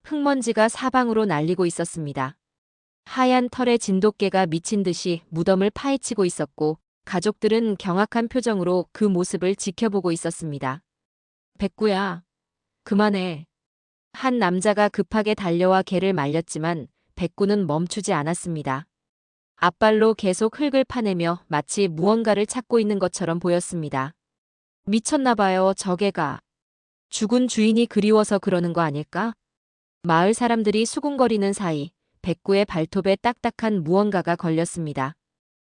흙먼지가 사방으로 날리고 있었습니다. 하얀 털에 진돗개가 미친 듯이 무덤을 파헤치고 있었고 가족들은 경악한 표정으로 그 모습을 지켜보고 있었습니다. 백구야, 그만해. 한 남자가 급하게 달려와 개를 말렸지만 백구는 멈추지 않았습니다. 앞발로 계속 흙을 파내며 마치 무언가를 찾고 있는 것처럼 보였습니다. 미쳤나 봐요, 저 개가. 죽은 주인이 그리워서 그러는 거 아닐까? 마을 사람들이 수군거리는 사이 백구의 발톱에 딱딱한 무언가가 걸렸습니다.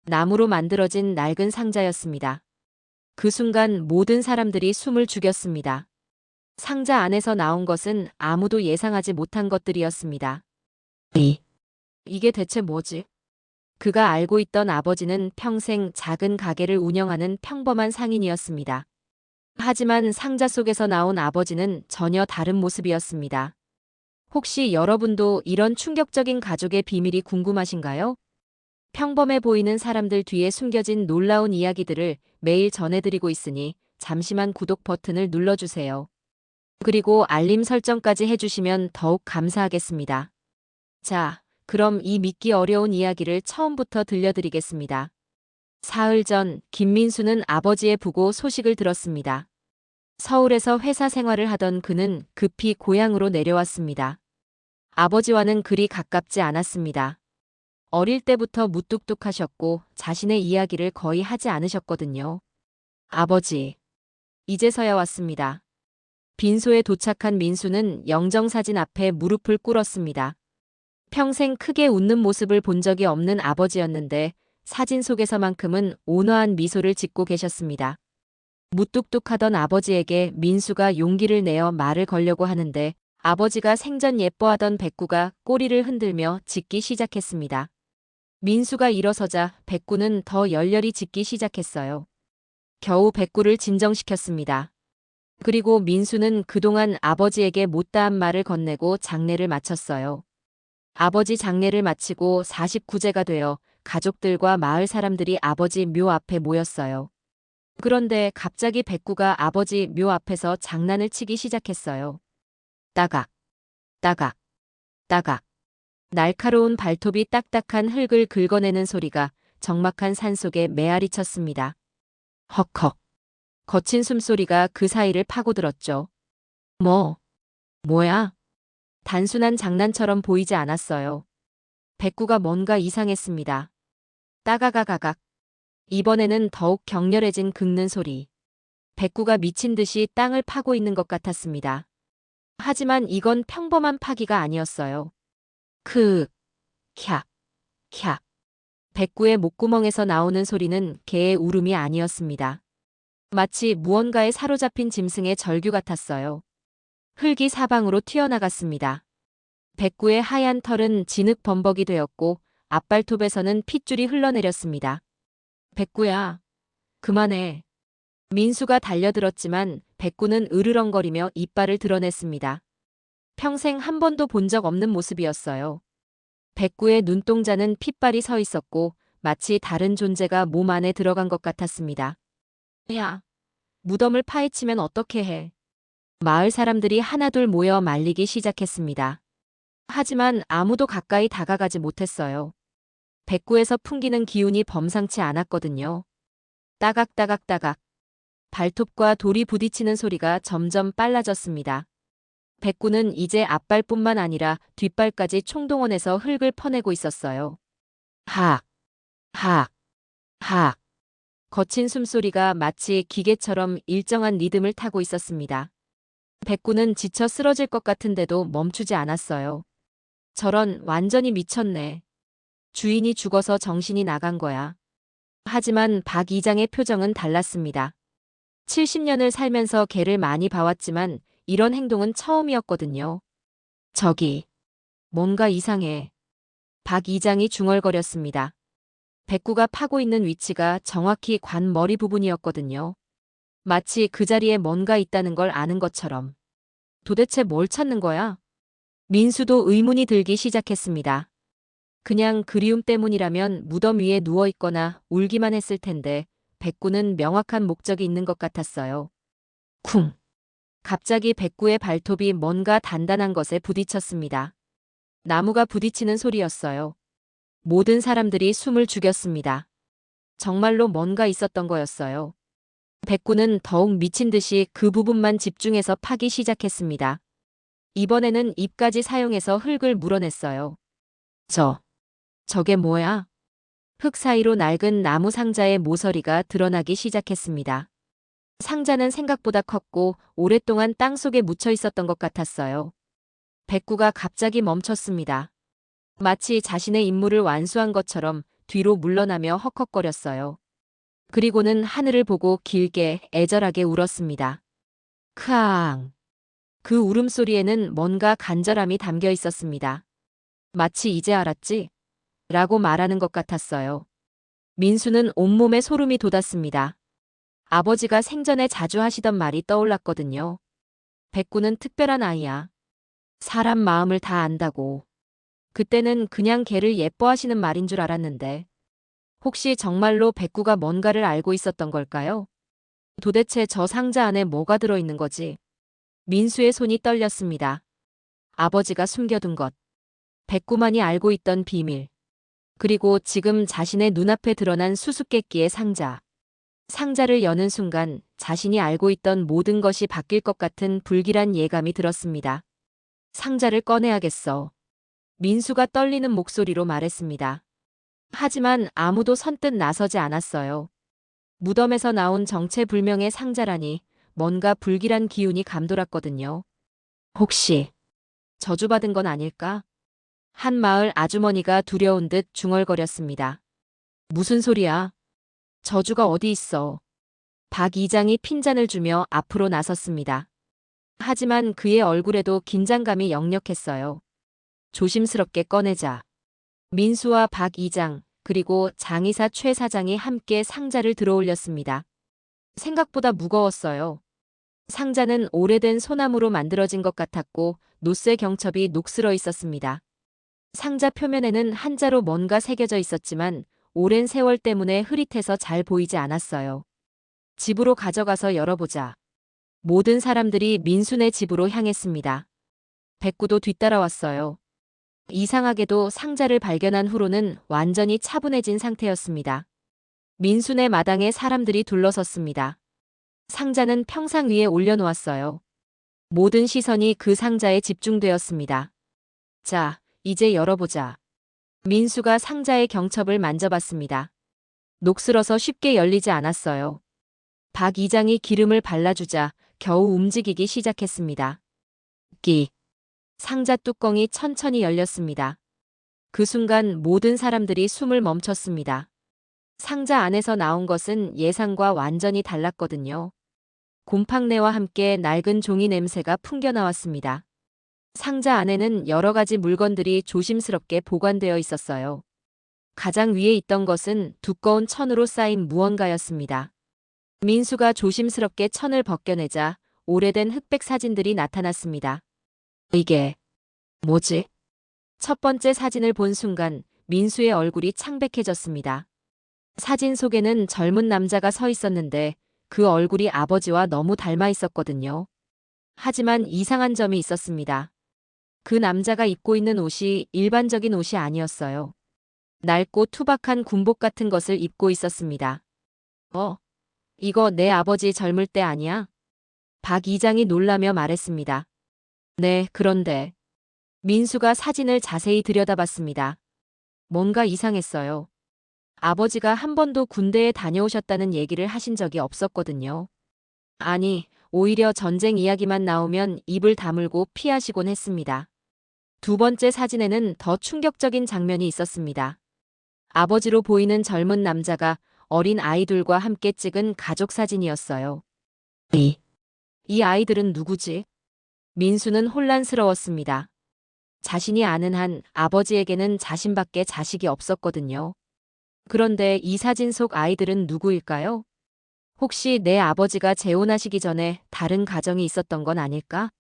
나무로 만들어진 낡은 상자였습니다. 그 순간 모든 사람들이 숨을 죽였습니다. 상자 안에서 나온 것은 아무도 예상하지 못한 것들이었습니다. 이게 대체 뭐지? 그가 알고 있던 아버지는 평생 작은 가게를 운영하는 평범한 상인이었습니다. 하지만 상자 속에서 나온 아버지는 전혀 다른 모습이었습니다. 혹시 여러분도 이런 충격적인 가족의 비밀이 궁금하신가요? 평범해 보이는 사람들 뒤에 숨겨진 놀라운 이야기들을 매일 전해드리고 있으니 잠시만 구독 버튼을 눌러주세요. 그리고 알림 설정까지 해주시면 더욱 감사하겠습니다. 자, 그럼 이 믿기 어려운 이야기를 처음부터 들려드리겠습니다. 사흘 전 김민수는 아버지의 부고 소식을 들었습니다. 서울에서 회사 생활을 하던 그는 급히 고향으로 내려왔습니다. 아버지와는 그리 가깝지 않았습니다. 어릴 때부터 무뚝뚝하셨고 자신의 이야기를 거의 하지 않으셨거든요. 아버지, 이제서야 왔습니다. 빈소에 도착한 민수는 영정사진 앞에 무릎을 꿇었습니다. 평생 크게 웃는 모습을 본 적이 없는 아버지였는데 사진 속에서만큼은 온화한 미소를 짓고 계셨습니다. 무뚝뚝하던 아버지에게 민수가 용기를 내어 말을 걸려고 하는데 아버지가 생전 예뻐하던 백구가 꼬리를 흔들며 짖기 시작했습니다. 민수가 일어서자 백구는 더 열렬히 짖기 시작했어요. 겨우 백구를 진정시켰습니다. 그리고 민수는 그동안 아버지에게 못다한 말을 건네고 장례를 마쳤어요. 아버지 장례를 마치고 49제가 되어 가족들과 마을 사람들이 아버지 묘 앞에 모였어요. 그런데 갑자기 백구가 아버지 묘 앞에서 장난을 치기 시작했어요. 따각, 따각, 따각. 날카로운 발톱이 딱딱한 흙을 긁어내는 소리가 적막한 산속에 메아리 쳤습니다. 헉헉. 거친 숨소리가 그 사이를 파고들었죠. 뭐야? 단순한 장난처럼 보이지 않았어요. 백구가 뭔가 이상했습니다. 따가가가각. 이번에는 더욱 격렬해진 긁는 소리. 백구가 미친 듯이 땅을 파고 있는 것 같았습니다. 하지만 이건 평범한 파기가 아니었어요. 크, 캬, 캬. 백구의 목구멍에서 나오는 소리는 개의 울음이 아니었습니다. 마치 무언가에 사로잡힌 짐승의 절규 같았어요. 흙이 사방으로 튀어나갔습니다. 백구의 하얀 털은 진흙 범벅이 되었고 앞발톱에서는 핏줄이 흘러내렸습니다. 백구야, 그만해. 민수가 달려들었지만 백구는 으르렁거리며 이빨을 드러냈습니다. 평생 한 번도 본 적 없는 모습이었어요. 백구의 눈동자는 핏발이 서 있었고 마치 다른 존재가 몸 안에 들어간 것 같았습니다. 야, 무덤을 파헤치면 어떻게 해? 마을 사람들이 하나둘 모여 말리기 시작했습니다. 하지만 아무도 가까이 다가가지 못했어요. 백구에서 풍기는 기운이 범상치 않았거든요. 따각따각따각. 발톱과 돌이 부딪히는 소리가 점점 빨라졌습니다. 백구는 이제 앞발뿐만 아니라 뒷발까지 총동원해서 흙을 퍼내고 있었어요. 하, 하, 하. 거친 숨소리가 마치 기계처럼 일정한 리듬을 타고 있었습니다. 백구는 지쳐 쓰러질 것 같은데도 멈추지 않았어요. 저런, 완전히 미쳤네. 주인이 죽어서 정신이 나간 거야. 하지만 박 이장의 표정은 달랐습니다. 70년을 살면서 개를 많이 봐왔지만 이런 행동은 처음이었거든요. 저기, 뭔가 이상해. 박 이장이 중얼거렸습니다. 백구가 파고 있는 위치가 정확히 관 머리 부분이었거든요. 마치 그 자리에 뭔가 있다는 걸 아는 것처럼. 도대체 뭘 찾는 거야? 민수도 의문이 들기 시작했습니다. 그냥 그리움 때문이라면 무덤 위에 누워있거나 울기만 했을 텐데 백구는 명확한 목적이 있는 것 같았어요. 쿵, 갑자기 백구의 발톱이 뭔가 단단한 것에 부딪혔습니다. 나무가 부딪히는 소리였어요. 모든 사람들이 숨을 죽였습니다. 정말로 뭔가 있었던 거였어요. 백구는 더욱 미친 듯이 그 부분만 집중해서 파기 시작했습니다. 이번에는 입까지 사용해서 흙을 물어냈어요. 저게 뭐야? 흙 사이로 낡은 나무 상자의 모서리가 드러나기 시작했습니다. 상자는 생각보다 컸고 오랫동안 땅속에 묻혀 있었던 것 같았어요. 백구가 갑자기 멈췄습니다. 마치 자신의 임무를 완수한 것처럼 뒤로 물러나며 헉헉거렸어요. 그리고는 하늘을 보고 길게 애절하게 울었습니다. 크앙. 그 울음소리에는 뭔가 간절함이 담겨 있었습니다. 마치 이제 알았지? 라고 말하는 것 같았어요. 민수는 온몸에 소름이 돋았습니다. 아버지가 생전에 자주 하시던 말이 떠올랐거든요. 백구는 특별한 아이야. 사람 마음을 다 안다고. 그때는 그냥 걔를 예뻐하시는 말인 줄 알았는데. 혹시 정말로 백구가 뭔가를 알고 있었던 걸까요? 도대체 저 상자 안에 뭐가 들어있는 거지? 민수의 손이 떨렸습니다. 아버지가 숨겨둔 것. 백구만이 알고 있던 비밀. 그리고 지금 자신의 눈앞에 드러난 수수께끼의 상자. 상자를 여는 순간 자신이 알고 있던 모든 것이 바뀔 것 같은 불길한 예감이 들었습니다. 상자를 꺼내야겠어. 민수가 떨리는 목소리로 말했습니다. 하지만 아무도 선뜻 나서지 않았어요. 무덤에서 나온 정체불명의 상자라니 뭔가 불길한 기운이 감돌았거든요. 혹시 저주받은 건 아닐까? 한 마을 아주머니가 두려운 듯 중얼거렸습니다. 무슨 소리야? 저주가 어디 있어? 박 이장이 핀잔을 주며 앞으로 나섰습니다. 하지만 그의 얼굴에도 긴장감이 역력했어요. 조심스럽게 꺼내자. 민수와 박 이장, 그리고 장의사 최 사장이 함께 상자를 들어올렸습니다. 생각보다 무거웠어요. 상자는 오래된 소나무로 만들어진 것 같았고 노쇠 경첩이 녹슬어 있었습니다. 상자 표면에는 한자로 뭔가 새겨져 있었지만 오랜 세월 때문에 흐릿해서 잘 보이지 않았어요. 집으로 가져가서 열어보자. 모든 사람들이 민수네 집으로 향했습니다. 백구도 뒤따라왔어요. 이상하게도 상자를 발견한 후로는 완전히 차분해진 상태였습니다. 민수네 마당에 사람들이 둘러섰습니다. 상자는 평상 위에 올려놓았어요. 모든 시선이 그 상자에 집중되었습니다. 자, 이제 열어보자. 민수가 상자의 경첩을 만져봤습니다. 녹슬어서 쉽게 열리지 않았어요. 박 이장이 기름을 발라주자 겨우 움직이기 시작했습니다. 상자 뚜껑이 천천히 열렸습니다. 그 순간 모든 사람들이 숨을 멈췄습니다. 상자 안에서 나온 것은 예상과 완전히 달랐거든요. 곰팡내와 함께 낡은 종이 냄새가 풍겨나왔습니다. 상자 안에는 여러 가지 물건들이 조심스럽게 보관되어 있었어요. 가장 위에 있던 것은 두꺼운 천으로 쌓인 무언가였습니다. 민수가 조심스럽게 천을 벗겨내자 오래된 흑백 사진들이 나타났습니다. 이게 뭐지? 첫 번째 사진을 본 순간 민수의 얼굴이 창백해졌습니다. 사진 속에는 젊은 남자가 서 있었는데 그 얼굴이 아버지와 너무 닮아 있었거든요. 하지만 이상한 점이 있었습니다. 그 남자가 입고 있는 옷이 일반적인 옷이 아니었어요. 낡고 투박한 군복 같은 것을 입고 있었습니다. 이거 내 아버지 젊을 때 아니야? 박 이장이 놀라며 말했습니다. 네, 그런데. 민수가 사진을 자세히 들여다봤습니다. 뭔가 이상했어요. 아버지가 한 번도 군대에 다녀오셨다는 얘기를 하신 적이 없었거든요. 아니, 오히려 전쟁 이야기만 나오면 입을 다물고 피하시곤 했습니다. 두 번째 사진에는 더 충격적인 장면이 있었습니다. 아버지로 보이는 젊은 남자가 어린 아이들과 함께 찍은 가족 사진이었어요. 이 아이들은 누구지? 민수는 혼란스러웠습니다. 자신이 아는 한 아버지에게는 자신밖에 자식이 없었거든요. 그런데 이 사진 속 아이들은 누구일까요? 혹시 내 아버지가 재혼하시기 전에 다른 가정이 있었던 건 아닐까?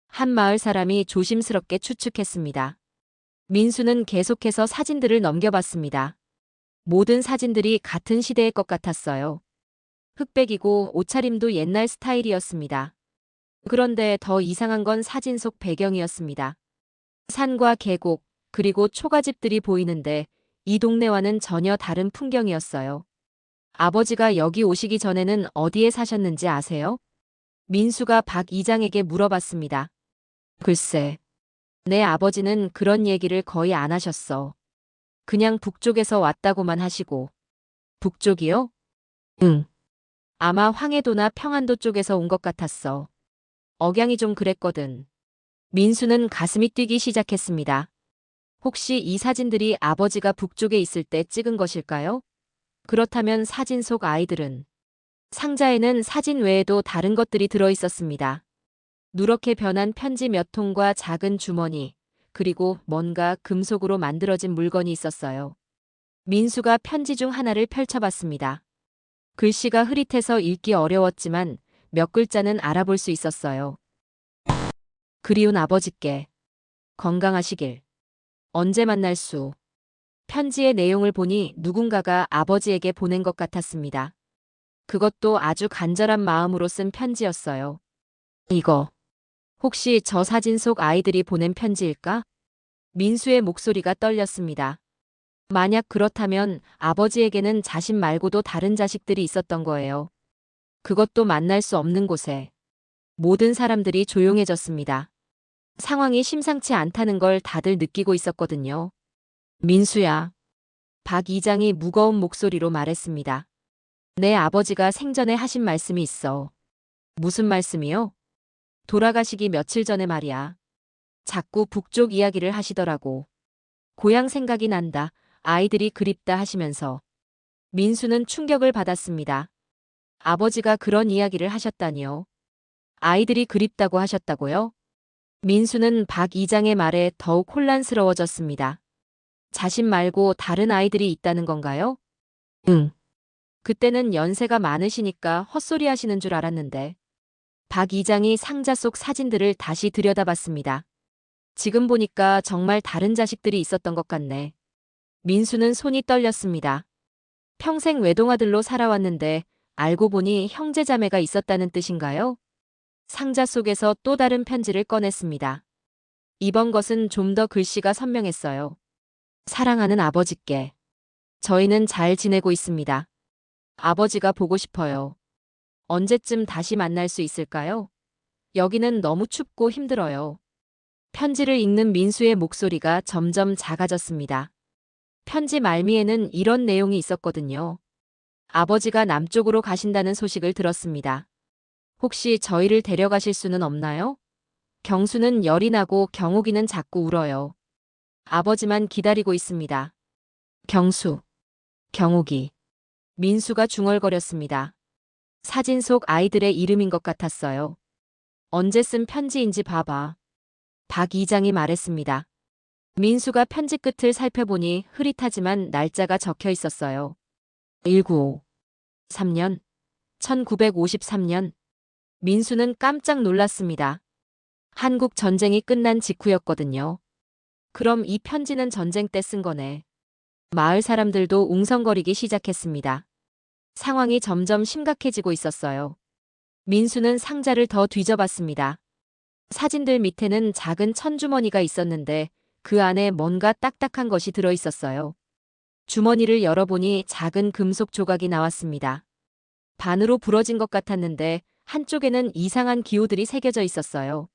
한 마을 사람이 조심스럽게 추측했습니다. 민수는 계속해서 사진들을 넘겨봤습니다. 모든 사진들이 같은 시대의 것 같았어요. 흑백이고 옷차림도 옛날 스타일이었습니다. 그런데 더 이상한 건 사진 속 배경이었습니다. 산과 계곡, 그리고 초가집들이 보이는데 이 동네와는 전혀 다른 풍경이었어요. 아버지가 여기 오시기 전에는 어디에 사셨는지 아세요? 민수가 박 이장에게 물어봤습니다. 글쎄, 내 아버지는 그런 얘기를 거의 안 하셨어. 그냥 북쪽에서 왔다고만 하시고. 북쪽이요? 응. 아마 황해도나 평안도 쪽에서 온 것 같았어. 억양이 좀 그랬거든. 민수는 가슴이 뛰기 시작했습니다. 혹시 이 사진들이 아버지가 북쪽에 있을 때 찍은 것일까요? 그렇다면 사진 속 아이들은? 상자에는 사진 외에도 다른 것들이 들어 있었습니다. 누렇게 변한 편지 몇 통과 작은 주머니, 그리고 뭔가 금속으로 만들어진 물건이 있었어요. 민수가 편지 중 하나를 펼쳐봤습니다. 글씨가 흐릿해서 읽기 어려웠지만 몇 글자는 알아볼 수 있었어요. 그리운 아버지께 건강하시길. 언제 만날 수. 편지의 내용을 보니 누군가가 아버지에게 보낸 것 같았습니다. 그것도 아주 간절한 마음으로 쓴 편지였어요. 이거 혹시 저 사진 속 아이들이 보낸 편지일까? 민수의 목소리가 떨렸습니다. 만약 그렇다면 아버지에게는 자신 말고도 다른 자식들이 있었던 거예요. 그것도 만날 수 없는 곳에. 모든 사람들이 조용해졌습니다. 상황이 심상치 않다는 걸 다들 느끼고 있었거든요. 민수야. 박 이장이 무거운 목소리로 말했습니다. 내 아버지가 생전에 하신 말씀이 있어. 무슨 말씀이요? 돌아가시기 며칠 전에 말이야. 자꾸 북쪽 이야기를 하시더라고. 고향 생각이 난다. 아이들이 그립다 하시면서. 민수는 충격을 받았습니다. 아버지가 그런 이야기를 하셨다니요. 아이들이 그립다고 하셨다고요? 민수는 박 이장의 말에 더욱 혼란스러워졌습니다. 자신 말고 다른 아이들이 있다는 건가요? 응. 그때는 연세가 많으시니까 헛소리 하시는 줄 알았는데. 박 이장이 상자 속 사진들을 다시 들여다봤습니다. 지금 보니까 정말 다른 자식들이 있었던 것 같네. 민수는 손이 떨렸습니다. 평생 외동아들로 살아왔는데 알고 보니 형제자매가 있었다는 뜻인가요? 상자 속에서 또 다른 편지를 꺼냈습니다. 이번 것은 좀 더 글씨가 선명했어요. 사랑하는 아버지께. 저희는 잘 지내고 있습니다. 아버지가 보고 싶어요. 언제쯤 다시 만날 수 있을까요? 여기는 너무 춥고 힘들어요. 편지를 읽는 민수의 목소리가 점점 작아졌습니다. 편지 말미에는 이런 내용이 있었거든요. 아버지가 남쪽으로 가신다는 소식을 들었습니다. 혹시 저희를 데려가실 수는 없나요? 경수는 열이 나고 경욱이는 자꾸 울어요. 아버지만 기다리고 있습니다. 경수, 경욱이. 민수가 중얼거렸습니다. 사진 속 아이들의 이름인 것 같았어요. 언제 쓴 편지인지 봐봐. 박 이장이 말했습니다. 민수가 편지 끝을 살펴보니 흐릿하지만 날짜가 적혀 있었어요. 195. 3년. 1953년. 민수는 깜짝 놀랐습니다. 한국 전쟁이 끝난 직후였거든요. 그럼 이 편지는 전쟁 때 쓴 거네. 마을 사람들도 웅성거리기 시작했습니다. 상황이 점점 심각해지고 있었어요. 민수는 상자를 더 뒤져봤습니다. 사진들 밑에는 작은 천주머니가 있었는데 그 안에 뭔가 딱딱한 것이 들어 있었어요. 주머니를 열어보니 작은 금속 조각이 나왔습니다. 반으로 부러진 것 같았는데 한쪽에는 이상한 기호들이 새겨져 있었어요.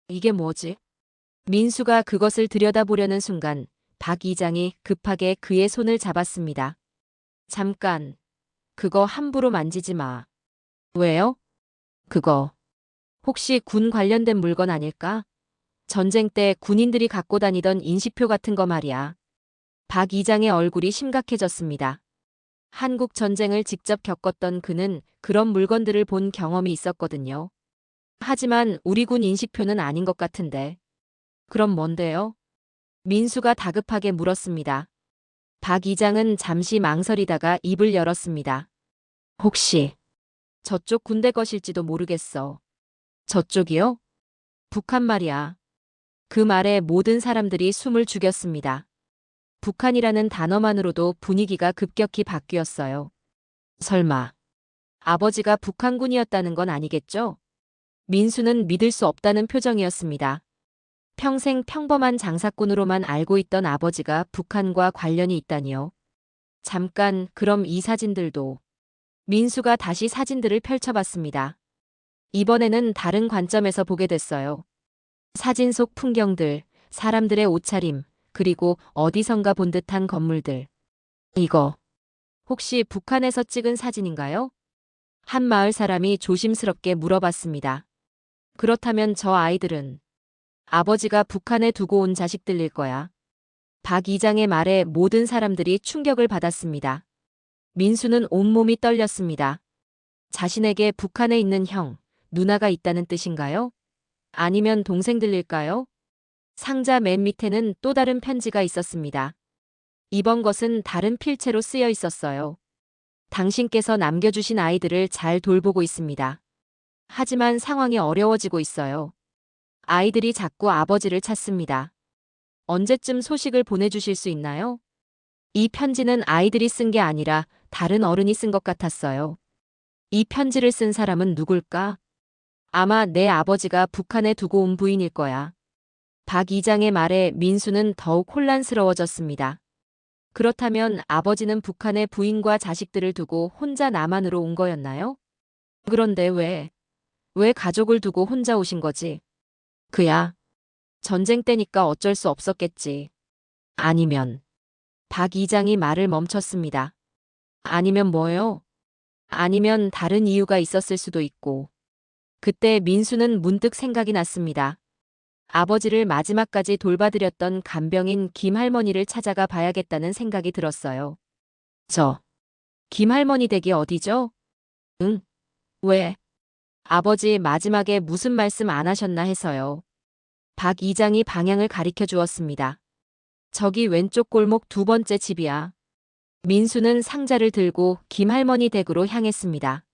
이게 뭐지? 민수가 그것을 들여다보려는 순간 박 이장이 급하게 그의 손을 잡았습니다. 잠깐, 그거 함부로 만지지 마. 왜요? 그거 혹시 군 관련된 물건 아닐까? 전쟁 때 군인들이 갖고 다니던 인식표 같은 거 말이야. 박 이장의 얼굴이 심각해졌습니다. 한국 전쟁을 직접 겪었던 그는 그런 물건들을 본 경험이 있었거든요. 하지만 우리 군 인식표는 아닌 것 같은데. 그럼 뭔데요? 민수가 다급하게 물었습니다. 박 이장은 잠시 망설이다가 입을 열었습니다. 혹시 저쪽 군대 것일지도 모르겠어. 저쪽이요? 북한 말이야. 그 말에 모든 사람들이 숨을 죽였습니다. 북한이라는 단어만으로도 분위기가 급격히 바뀌었어요. 설마 아버지가 북한군이었다는 건 아니겠죠? 민수는 믿을 수 없다는 표정이었습니다. 평생 평범한 장사꾼으로만 알고 있던 아버지가 북한과 관련이 있다니요. 잠깐, 그럼 이 사진들도. 민수가 다시 사진들을 펼쳐봤습니다. 이번에는 다른 관점에서 보게 됐어요. 사진 속 풍경들, 사람들의 옷차림, 그리고 어디선가 본 듯한 건물들. 이거, 혹시 북한에서 찍은 사진인가요? 한 마을 사람이 조심스럽게 물어봤습니다. 그렇다면 저 아이들은 아버지가 북한에 두고 온 자식들일 거야. 박 이장의 말에 모든 사람들이 충격을 받았습니다. 민수는 온몸이 떨렸습니다. 자신에게 북한에 있는 형, 누나가 있다는 뜻인가요? 아니면 동생들일까요? 상자 맨 밑에는 또 다른 편지가 있었습니다. 이번 것은 다른 필체로 쓰여 있었어요. 당신께서 남겨주신 아이들을 잘 돌보고 있습니다. 하지만 상황이 어려워지고 있어요. 아이들이 자꾸 아버지를 찾습니다. 언제쯤 소식을 보내주실 수 있나요? 이 편지는 아이들이 쓴 게 아니라 다른 어른이 쓴 것 같았어요. 이 편지를 쓴 사람은 누굴까? 아마 내 아버지가 북한에 두고 온 부인일 거야. 박 이장의 말에 민수는 더욱 혼란스러워졌습니다. 그렇다면 아버지는 북한에 부인과 자식들을 두고 혼자 남한으로 온 거였나요? 그런데 왜 가족을 두고 혼자 오신 거지? 그야 전쟁 때니까 어쩔 수 없었겠지. 아니면 박 이장이 말을 멈췄습니다. 아니면 뭐요? 아니면 다른 이유가 있었을 수도 있고. 그때 민수는 문득 생각이 났습니다. 아버지를 마지막까지 돌봐드렸던 간병인 김할머니를 찾아가 봐야겠다는 생각이 들었어요. 김할머니 댁이 어디죠? 응, 왜? 아버지 마지막에 무슨 말씀 안 하셨나 해서요. 박 이장이 방향을 가리켜 주었습니다. 저기 왼쪽 골목 두 번째 집이야. 민수는 상자를 들고 김할머니 댁으로 향했습니다.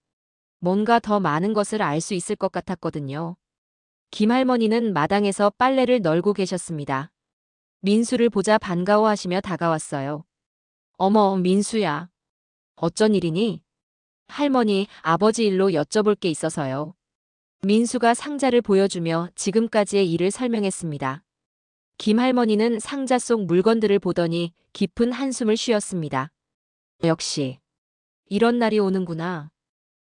뭔가 더 많은 것을 알 수 있을 것 같았거든요. 김할머니는 마당에서 빨래를 널고 계셨습니다. 민수를 보자 반가워하시며 다가왔어요. 어머, 민수야. 어쩐 일이니? 할머니, 아버지 일로 여쭤볼 게 있어서요. 민수가 상자를 보여주며 지금까지의 일을 설명했습니다. 김할머니는 상자 속 물건들을 보더니 깊은 한숨을 쉬었습니다. 역시 이런 날이 오는구나.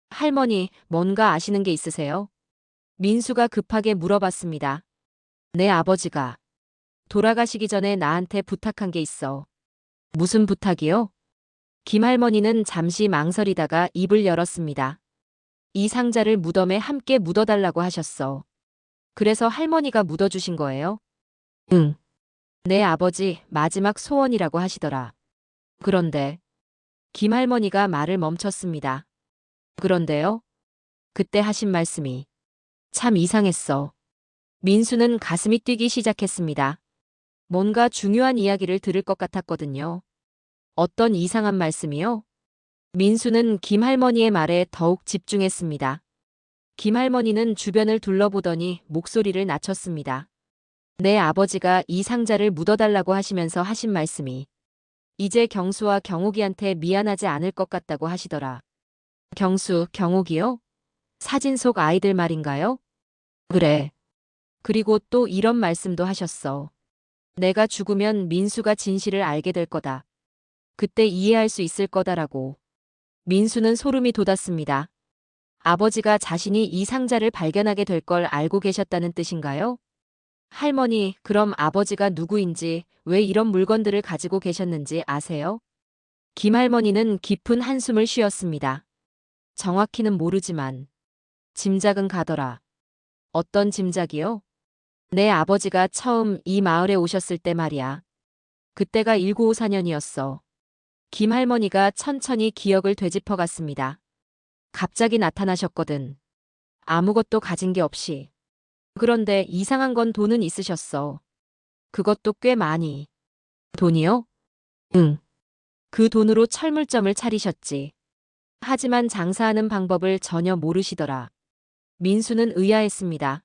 할머니, 뭔가 아시는 게 있으세요? 민수가 급하게 물어봤습니다. 내 아버지가 돌아가시기 전에 나한테 부탁한 게 있어. 무슨 부탁이요? 김할머니는 잠시 망설이다가 입을 열었습니다. 이 상자를 무덤에 함께 묻어달라고 하셨어. 그래서 할머니가 묻어주신 거예요? 응. 내 아버지 마지막 소원이라고 하시더라. 그런데 김할머니가 말을 멈췄습니다. 그런데요? 그때 하신 말씀이 참 이상했어. 민수는 가슴이 뛰기 시작했습니다. 뭔가 중요한 이야기를 들을 것 같았거든요. 어떤 이상한 말씀이요? 민수는 김할머니의 말에 더욱 집중했습니다. 김할머니는 주변을 둘러보더니 목소리를 낮췄습니다. 내 아버지가 이 상자를 묻어달라고 하시면서 하신 말씀이 이제 경수와 경옥이한테 미안하지 않을 것 같다고 하시더라. 경수, 경옥이요? 사진 속 아이들 말인가요? 그래. 그리고 또 이런 말씀도 하셨어. 내가 죽으면 민수가 진실을 알게 될 거다. 그때 이해할 수 있을 거다라고. 민수는 소름이 돋았습니다. 아버지가 자신이 이 상자를 발견하게 될 걸 알고 계셨다는 뜻인가요? 할머니, 그럼 아버지가 누구인지, 왜 이런 물건들을 가지고 계셨는지 아세요? 김할머니는 깊은 한숨을 쉬었습니다. 정확히는 모르지만 짐작은 가더라. 어떤 짐작이요? 내 아버지가 처음 이 마을에 오셨을 때 말이야. 그때가 1954년이었어. 김할머니가 천천히 기억을 되짚어갔습니다. 갑자기 나타나셨거든. 아무것도 가진 게 없이. 그런데 이상한 건 돈은 있으셨어. 그것도 꽤 많이. 돈이요? 응. 그 돈으로 철물점을 차리셨지. 하지만 장사하는 방법을 전혀 모르시더라. 민수는 의아했습니다.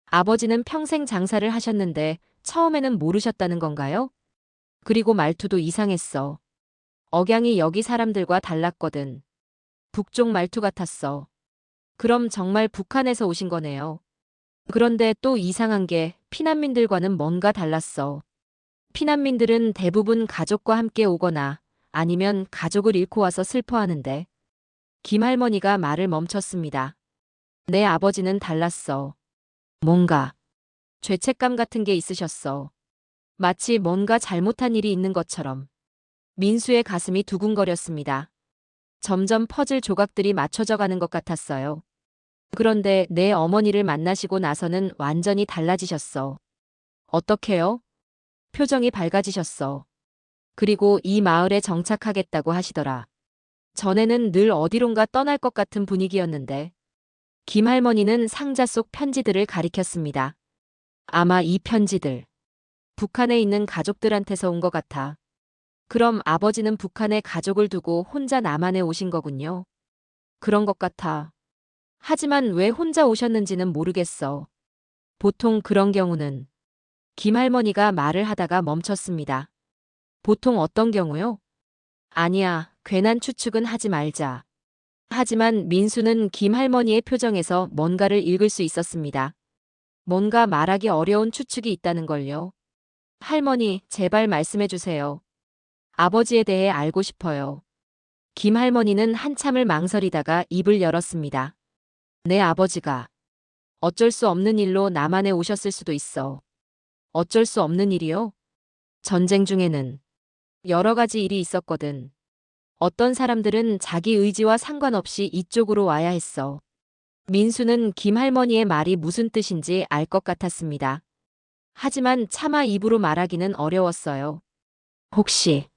아버지는 평생 장사를 하셨는데 처음에는 모르셨다는 건가요? 그리고 말투도 이상했어. 억양이 여기 사람들과 달랐거든. 북쪽 말투 같았어. 그럼 정말 북한에서 오신 거네요. 그런데 또 이상한 게 피난민들과는 뭔가 달랐어. 피난민들은 대부분 가족과 함께 오거나 아니면 가족을 잃고 와서 슬퍼하는데 김할머니가 말을 멈췄습니다. 내 아버지는 달랐어. 뭔가 죄책감 같은 게 있으셨어. 마치 뭔가 잘못한 일이 있는 것처럼. 민수의 가슴이 두근거렸습니다. 점점 퍼즐 조각들이 맞춰져 가는 것 같았어요. 그런데 내 어머니를 만나시고 나서는 완전히 달라지셨어. 어떻게요? 표정이 밝아지셨어. 그리고 이 마을에 정착하겠다고 하시더라. 전에는 늘 어디론가 떠날 것 같은 분위기였는데 김할머니는 상자 속 편지들을 가리켰습니다. 아마 이 편지들 북한에 있는 가족들한테서 온 것 같아. 그럼 아버지는 북한에 가족을 두고 혼자 남한에 오신 거군요. 그런 것 같아. 하지만 왜 혼자 오셨는지는 모르겠어. 보통 그런 경우는 김할머니가 말을 하다가 멈췄습니다. 보통 어떤 경우요? 아니야, 괜한 추측은 하지 말자. 하지만 민수는 김할머니의 표정에서 뭔가를 읽을 수 있었습니다. 뭔가 말하기 어려운 추측이 있다는 걸요. 할머니, 제발 말씀해 주세요. 아버지에 대해 알고 싶어요. 김할머니는 한참을 망설이다가 입을 열었습니다. 내 아버지가 어쩔 수 없는 일로 남한에 오셨을 수도 있어. 어쩔 수 없는 일이요? 전쟁 중에는 여러 가지 일이 있었거든. 어떤 사람들은 자기 의지와 상관없이 이쪽으로 와야 했어. 민수는 김할머니의 말이 무슨 뜻인지 알 것 같았습니다. 하지만 차마 입으로 말하기는 어려웠어요. 혹시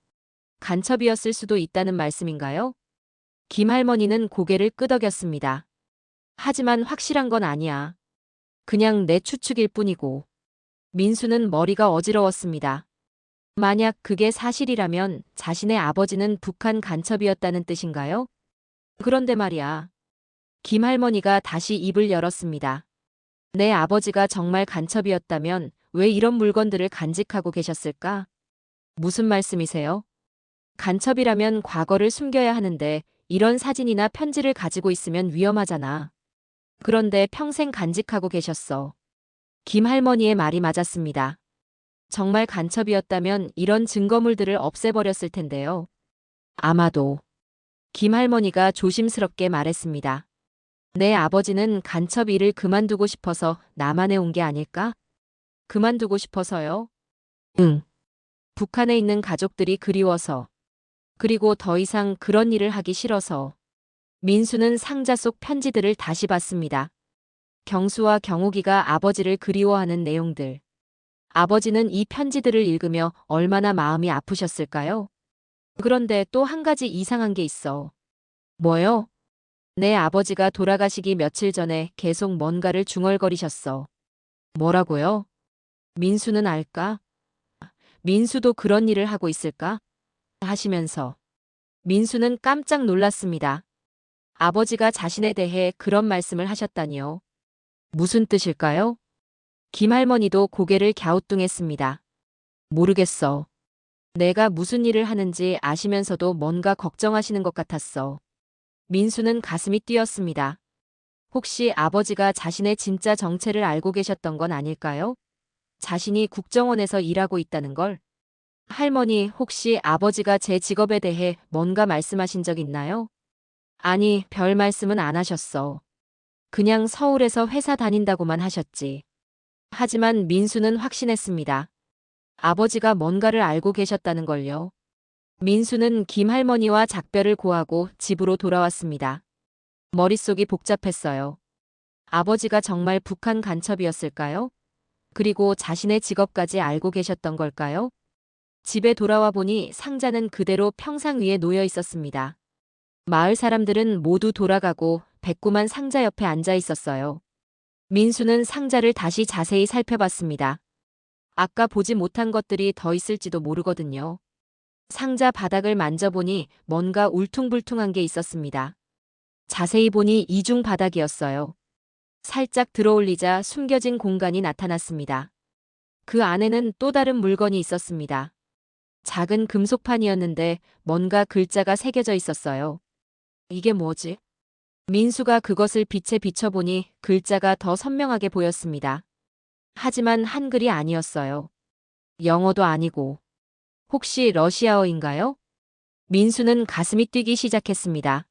간첩이었을 수도 있다는 말씀인가요? 김할머니는 고개를 끄덕였습니다. 하지만 확실한 건 아니야. 그냥 내 추측일 뿐이고. 민수는 머리가 어지러웠습니다. 만약 그게 사실이라면 자신의 아버지는 북한 간첩이었다는 뜻인가요? 그런데 말이야. 김할머니가 다시 입을 열었습니다. 내 아버지가 정말 간첩이었다면 왜 이런 물건들을 간직하고 계셨을까? 무슨 말씀이세요? 간첩이라면 과거를 숨겨야 하는데 이런 사진이나 편지를 가지고 있으면 위험하잖아. 그런데 평생 간직하고 계셨어. 김할머니의 말이 맞았습니다. 정말 간첩이었다면 이런 증거물들을 없애버렸을 텐데요. 아마도 김할머니가 조심스럽게 말했습니다. 내 아버지는 간첩 일을 그만두고 싶어서 남한에 온 게 아닐까? 그만두고 싶어서요? 응. 북한에 있는 가족들이 그리워서. 그리고 더 이상 그런 일을 하기 싫어서. 민수는 상자 속 편지들을 다시 봤습니다. 경수와 경욱이가 아버지를 그리워하는 내용들. 아버지는 이 편지들을 읽으며 얼마나 마음이 아프셨을까요? 그런데 또 한 가지 이상한 게 있어. 뭐요? 내 아버지가 돌아가시기 며칠 전에 계속 뭔가를 중얼거리셨어. 뭐라고요? 민수는 알까? 민수도 그런 일을 하고 있을까? 하시면서 민수는 깜짝 놀랐습니다. 아버지가 자신에 대해 그런 말씀을 하셨다니요. 무슨 뜻일까요? 김할머니도 고개를 갸우뚱했습니다. 모르겠어. 내가 무슨 일을 하는지 아시면서도 뭔가 걱정하시는 것 같았어. 민수는 가슴이 뛰었습니다. 혹시 아버지가 자신의 진짜 정체를 알고 계셨던 건 아닐까요? 자신이 국정원에서 일하고 있다는 걸? 할머니, 혹시 아버지가 제 직업에 대해 뭔가 말씀하신 적 있나요? 아니, 별 말씀은 안 하셨어. 그냥 서울에서 회사 다닌다고만 하셨지. 하지만 민수는 확신했습니다. 아버지가 뭔가를 알고 계셨다는 걸요. 민수는 김할머니와 작별을 고하고 집으로 돌아왔습니다. 머릿속이 복잡했어요. 아버지가 정말 북한 간첩이었을까요? 그리고 자신의 직업까지 알고 계셨던 걸까요? 집에 돌아와 보니 상자는 그대로 평상 위에 놓여 있었습니다. 마을 사람들은 모두 돌아가고 백구만 상자 옆에 앉아 있었어요. 민수는 상자를 다시 자세히 살펴봤습니다. 아까 보지 못한 것들이 더 있을지도 모르거든요. 상자 바닥을 만져보니 뭔가 울퉁불퉁한 게 있었습니다. 자세히 보니 이중 바닥이었어요. 살짝 들어올리자 숨겨진 공간이 나타났습니다. 그 안에는 또 다른 물건이 있었습니다. 작은 금속판이었는데 뭔가 글자가 새겨져 있었어요. 이게 뭐지? 민수가 그것을 빛에 비춰보니 글자가 더 선명하게 보였습니다. 하지만 한글이 아니었어요. 영어도 아니고. 혹시 러시아어인가요? 민수는 가슴이 뛰기 시작했습니다.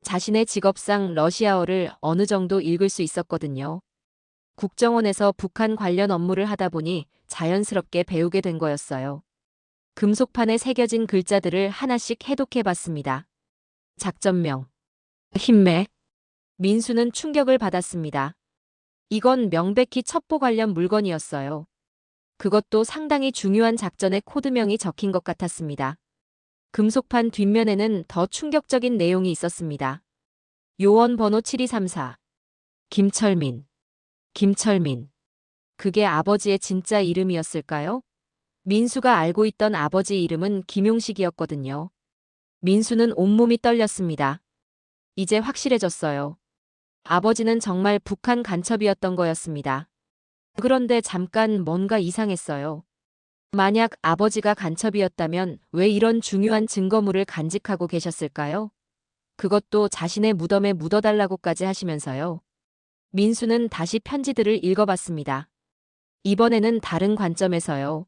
자신의 직업상 러시아어를 어느 정도 읽을 수 있었거든요. 국정원에서 북한 관련 업무를 하다 보니 자연스럽게 배우게 된 거였어요. 금속판에 새겨진 글자들을 하나씩 해독해 봤습니다. 작전명, 힘맥. 민수는 충격을 받았습니다. 이건 명백히 첩보 관련 물건이었어요. 그것도 상당히 중요한 작전의 코드명이 적힌 것 같았습니다. 금속판 뒷면에는 더 충격적인 내용이 있었습니다. 요원 번호 7234. 김철민. 김철민. 그게 아버지의 진짜 이름이었을까요? 민수가 알고 있던 아버지 이름은 김용식이었거든요. 민수는 온몸이 떨렸습니다. 이제 확실해졌어요. 아버지는 정말 북한 간첩이었던 거였습니다. 그런데 잠깐 뭔가 이상했어요. 만약 아버지가 간첩이었다면 왜 이런 중요한 증거물을 간직하고 계셨을까요? 그것도 자신의 무덤에 묻어달라고까지 하시면서요. 민수는 다시 편지들을 읽어봤습니다. 이번에는 다른 관점에서요.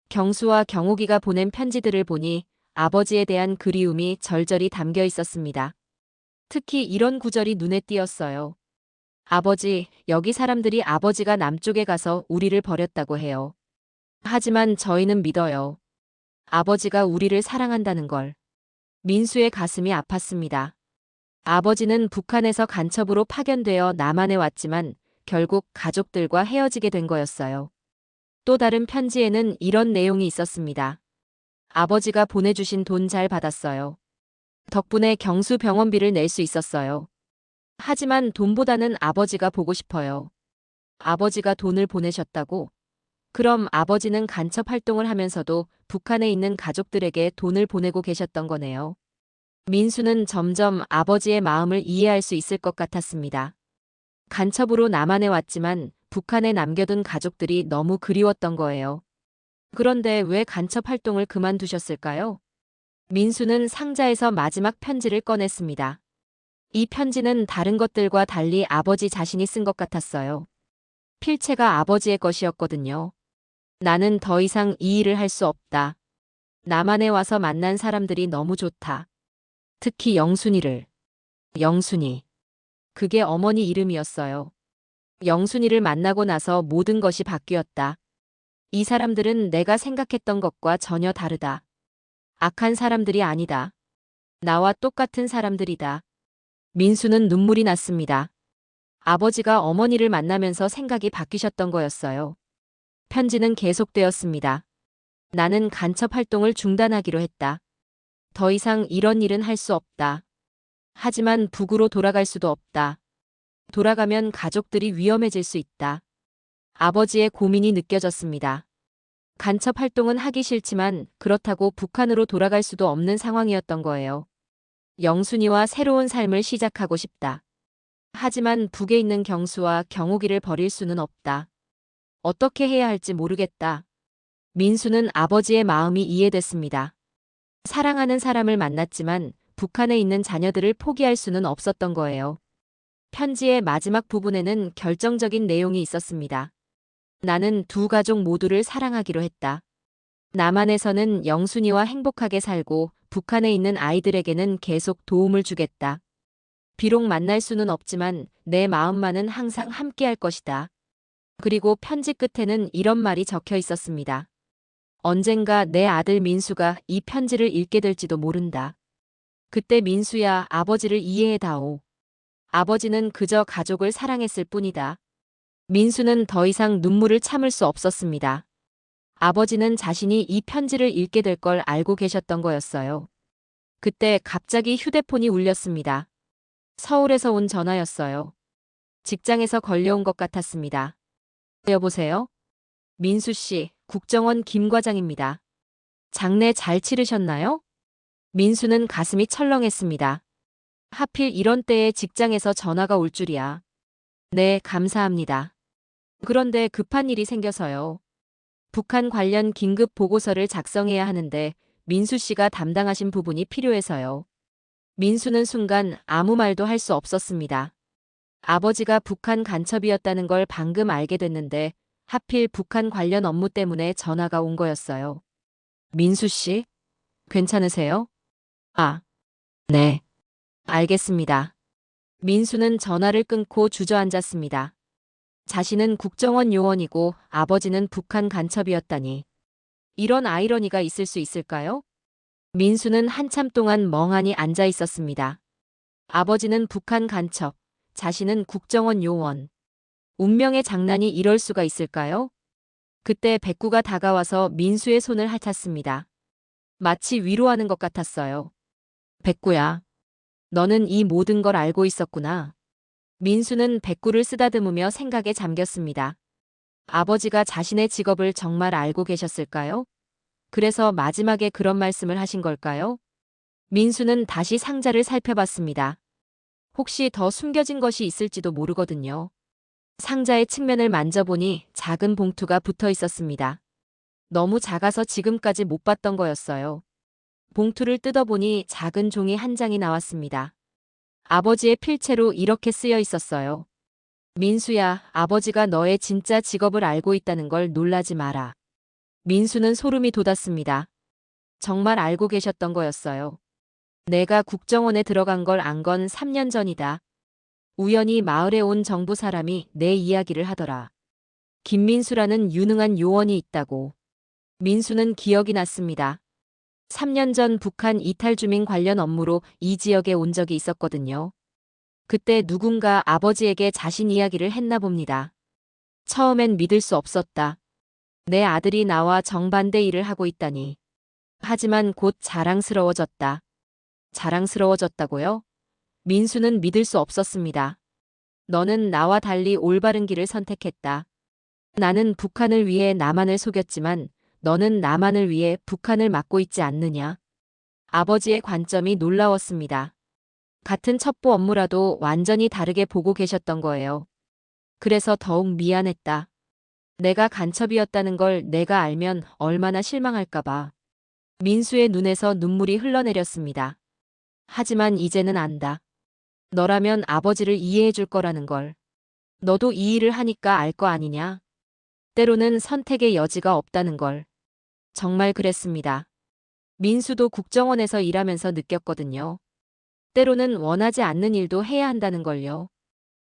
경수와 경옥이가 보낸 편지들을 보니 아버지에 대한 그리움이 절절히 담겨 있었습니다. 특히 이런 구절이 눈에 띄었어요. 아버지, 여기 사람들이 아버지가 남쪽에 가서 우리를 버렸다고 해요. 하지만 저희는 믿어요. 아버지가 우리를 사랑한다는 걸. 민수의 가슴이 아팠습니다. 아버지는 북한에서 간첩으로 파견되어 남한에 왔지만 결국 가족들과 헤어지게 된 거였어요. 또 다른 편지에는 이런 내용이 있었습니다. 아버지가 보내주신 돈 잘 받았어요. 덕분에 경수 병원비를 낼 수 있었어요. 하지만 돈보다는 아버지가 보고 싶어요. 아버지가 돈을 보내셨다고? 그럼 아버지는 간첩 활동을 하면서도 북한에 있는 가족들에게 돈을 보내고 계셨던 거네요. 민수는 점점 아버지의 마음을 이해할 수 있을 것 같았습니다. 간첩으로 남한에 왔지만 북한에 남겨둔 가족들이 너무 그리웠던 거예요. 그런데 왜 간첩 활동을 그만두셨을까요? 민수는 상자에서 마지막 편지를 꺼냈습니다. 이 편지는 다른 것들과 달리 아버지 자신이 쓴 것 같았어요. 필체가 아버지의 것이었거든요. 나는 더 이상 이 일을 할 수 없다. 남한에 와서 만난 사람들이 너무 좋다. 특히 영순이를. 영순이. 그게 어머니 이름이었어요. 영순이를 만나고 나서 모든 것이 바뀌었다. 이 사람들은 내가 생각했던 것과 전혀 다르다. 악한 사람들이 아니다. 나와 똑같은 사람들이다. 민수는 눈물이 났습니다. 아버지가 어머니를 만나면서 생각이 바뀌셨던 거였어요. 편지는 계속되었습니다. 나는 간첩 활동을 중단하기로 했다. 더 이상 이런 일은 할 수 없다. 하지만 북으로 돌아갈 수도 없다. 돌아가면 가족들이 위험해질 수 있다. 아버지의 고민이 느껴졌습니다. 간첩 활동은 하기 싫지만 그렇다고 북한으로 돌아갈 수도 없는 상황이었던 거예요. 영순이와 새로운 삶을 시작하고 싶다. 하지만 북에 있는 경수와 경옥이를 버릴 수는 없다. 어떻게 해야 할지 모르겠다. 민수는 아버지의 마음이 이해됐습니다. 사랑하는 사람을 만났지만 북한에 있는 자녀들을 포기할 수는 없었던 거예요. 편지의 마지막 부분에는 결정적인 내용이 있었습니다. 나는 두 가족 모두를 사랑하기로 했다. 남한에서는 영순이와 행복하게 살고 북한에 있는 아이들에게는 계속 도움을 주겠다. 비록 만날 수는 없지만 내 마음만은 항상 함께할 것이다. 그리고 편지 끝에는 이런 말이 적혀 있었습니다. 언젠가 내 아들 민수가 이 편지를 읽게 될지도 모른다. 그때 민수야, 아버지를 이해해다오. 아버지는 그저 가족을 사랑했을 뿐이다. 민수는 더 이상 눈물을 참을 수 없었습니다. 아버지는 자신이 이 편지를 읽게 될 걸 알고 계셨던 거였어요. 그때 갑자기 휴대폰이 울렸습니다. 서울에서 온 전화였어요. 직장에서 걸려온 것 같았습니다. 여보세요? 민수 씨, 국정원 김 과장입니다. 장례 잘 치르셨나요? 민수는 가슴이 철렁했습니다. 하필 이런 때에 직장에서 전화가 올 줄이야. 네, 감사합니다. 그런데 급한 일이 생겨서요. 북한 관련 긴급 보고서를 작성해야 하는데 민수 씨가 담당하신 부분이 필요해서요. 민수는 순간 아무 말도 할 수 없었습니다. 아버지가 북한 간첩이었다는 걸 방금 알게 됐는데 하필 북한 관련 업무 때문에 전화가 온 거였어요. 민수 씨, 괜찮으세요? 아, 네. 알겠습니다. 민수는 전화를 끊고 주저앉았습니다. 자신은 국정원 요원이고 아버지는 북한 간첩이었다니. 이런 아이러니가 있을 수 있을까요? 민수는 한참 동안 멍하니 앉아 있었습니다. 아버지는 북한 간첩, 자신은 국정원 요원. 운명의 장난이 이럴 수가 있을까요? 그때 백구가 다가와서 민수의 손을 핥았습니다. 마치 위로하는 것 같았어요. 백구야, 너는 이 모든 걸 알고 있었구나. 민수는 백구를 쓰다듬으며 생각에 잠겼습니다. 아버지가 자신의 직업을 정말 알고 계셨을까요? 그래서 마지막에 그런 말씀을 하신 걸까요? 민수는 다시 상자를 살펴봤습니다. 혹시 더 숨겨진 것이 있을지도 모르거든요. 상자의 측면을 만져보니 작은 봉투가 붙어 있었습니다. 너무 작아서 지금까지 못 봤던 거였어요. 봉투를 뜯어보니 작은 종이 한 장이 나왔습니다. 아버지의 필체로 이렇게 쓰여 있었어요. 민수야, 아버지가 너의 진짜 직업을 알고 있다는 걸 놀라지 마라. 민수는 소름이 돋았습니다. 정말 알고 계셨던 거였어요. 내가 국정원에 들어간 걸 안 건 3년 전이다. 우연히 마을에 온 정부 사람이 내 이야기를 하더라. 김민수라는 유능한 요원이 있다고. 민수는 기억이 났습니다. 3년 전 북한 이탈 주민 관련 업무로 이 지역에 온 적이 있었거든요. 그때 누군가 아버지에게 자신 이야기를 했나 봅니다. 처음엔 믿을 수 없었다. 내 아들이 나와 정반대 일을 하고 있다니. 하지만 곧 자랑스러워졌다. 자랑스러워졌다고요? 민수는 믿을 수 없었습니다. 너는 나와 달리 올바른 길을 선택했다. 나는 북한을 위해 남한을 속였지만 너는 남한을 위해 북한을 막고 있지 않느냐? 아버지의 관점이 놀라웠습니다. 같은 첩보 업무라도 완전히 다르게 보고 계셨던 거예요. 그래서 더욱 미안했다. 내가 간첩이었다는 걸 내가 알면 얼마나 실망할까 봐. 민수의 눈에서 눈물이 흘러내렸습니다. 하지만 이제는 안다. 너라면 아버지를 이해해 줄 거라는 걸. 너도 이 일을 하니까 알 거 아니냐? 때로는 선택의 여지가 없다는 걸. 정말 그랬습니다. 민수도 국정원에서 일하면서 느꼈거든요. 때로는 원하지 않는 일도 해야 한다는 걸요.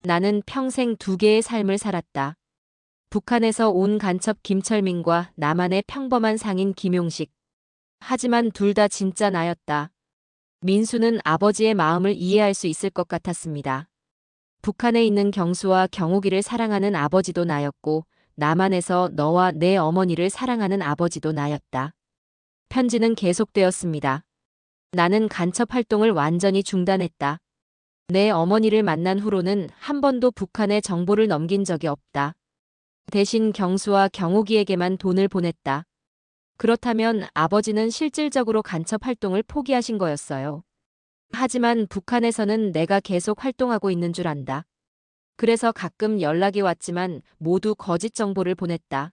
나는 평생 두 개의 삶을 살았다. 북한에서 온 간첩 김철민과 남한의 평범한 상인 김용식. 하지만 둘 다 진짜 나였다. 민수는 아버지의 마음을 이해할 수 있을 것 같았습니다. 북한에 있는 경수와 경욱이를 사랑하는 아버지도 나였고 남한에서 너와 내 어머니를 사랑하는 아버지도 나였다. 편지는 계속되었습니다. 나는 간첩 활동을 완전히 중단했다. 내 어머니를 만난 후로는 한 번도 북한에 정보를 넘긴 적이 없다. 대신 경수와 경욱이에게만 돈을 보냈다. 그렇다면 아버지는 실질적으로 간첩 활동을 포기하신 거였어요. 하지만 북한에서는 내가 계속 활동하고 있는 줄 안다. 그래서 가끔 연락이 왔지만 모두 거짓 정보를 보냈다.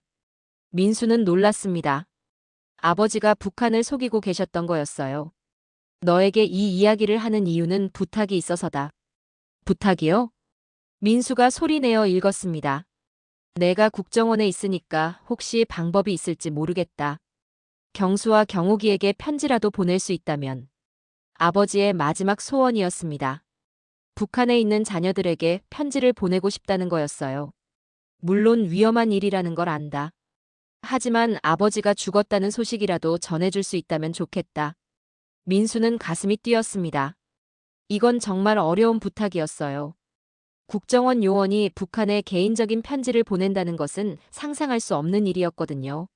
민수는 놀랐습니다. 아버지가 북한을 속이고 계셨던 거였어요. 너에게 이 이야기를 하는 이유는 부탁이 있어서다. 부탁이요? 민수가 소리내어 읽었습니다. 내가 국정원에 있으니까 혹시 방법이 있을지 모르겠다. 경수와 경욱이에게 편지라도 보낼 수 있다면. 아버지의 마지막 소원이었습니다. 북한에 있는 자녀들에게 편지를 보내고 싶다는 거였어요. 물론 위험한 일이라는 걸 안다. 하지만 아버지가 죽었다는 소식이라도 전해줄 수 있다면 좋겠다. 민수는 가슴이 뛰었습니다. 이건 정말 어려운 부탁이었어요. 국정원 요원이 북한에 개인적인 편지를 보낸다는 것은 상상할 수 없는 일이었거든요.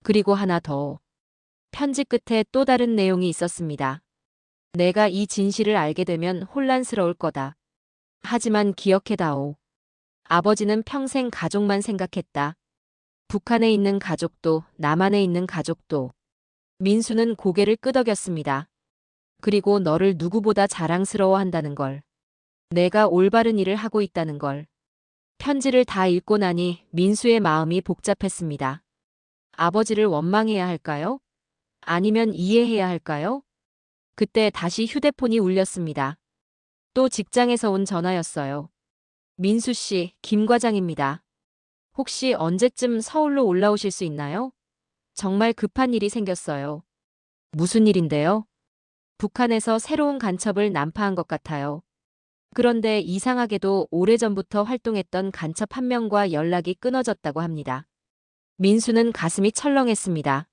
그리고 하나 더. 편지 끝에 또 다른 내용이 있었습니다. 내가 이 진실을 알게 되면 혼란스러울 거다. 하지만 기억해다오. 아버지는 평생 가족만 생각했다. 북한에 있는 가족도 남한에 있는 가족도. 민수는 고개를 끄덕였습니다. 그리고 너를 누구보다 자랑스러워한다는 걸. 내가 올바른 일을 하고 있다는 걸. 편지를 다 읽고 나니 민수의 마음이 복잡했습니다. 아버지를 원망해야 할까요? 아니면 이해해야 할까요? 그때 다시 휴대폰이 울렸습니다. 또 직장에서 온 전화였어요. 민수 씨, 김 과장입니다. 혹시 언제쯤 서울로 올라오실 수 있나요? 정말 급한 일이 생겼어요. 무슨 일인데요? 북한에서 새로운 간첩을 난파한 것 같아요. 그런데 이상하게도 오래전부터 활동했던 간첩 한 명과 연락이 끊어졌다고 합니다. 민수는 가슴이 철렁했습니다.